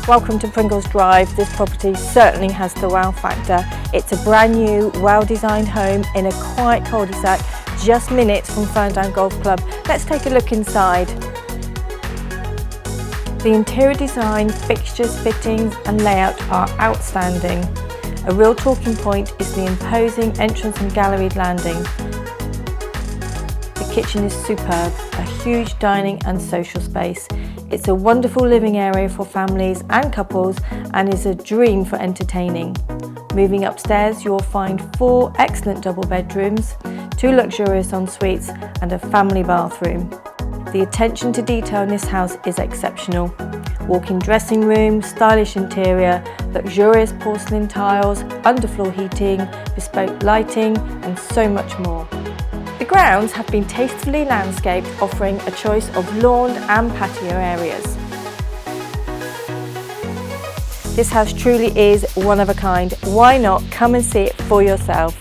Welcome to Pringles Drive. This property certainly has the wow factor. It's a brand new, well-designed home in a quiet cul-de-sac, just minutes from Ferndown Golf Club. Let's take a look inside. The interior design, fixtures, fittings and layout are outstanding. A real talking point is the imposing entrance and galleried landing. The kitchen is superb, a huge dining and social space. It's a wonderful living area for families and couples and is a dream for entertaining. Moving upstairs, you'll find 4 excellent double bedrooms, 2 luxurious en-suites and a family bathroom. The attention to detail in this house is exceptional. Walk-in dressing room, stylish interior, luxurious porcelain tiles, underfloor heating, bespoke lighting and so much more. The grounds have been tastefully landscaped, offering a choice of lawn and patio areas. This house truly is one of a kind. Why not come and see it for yourself?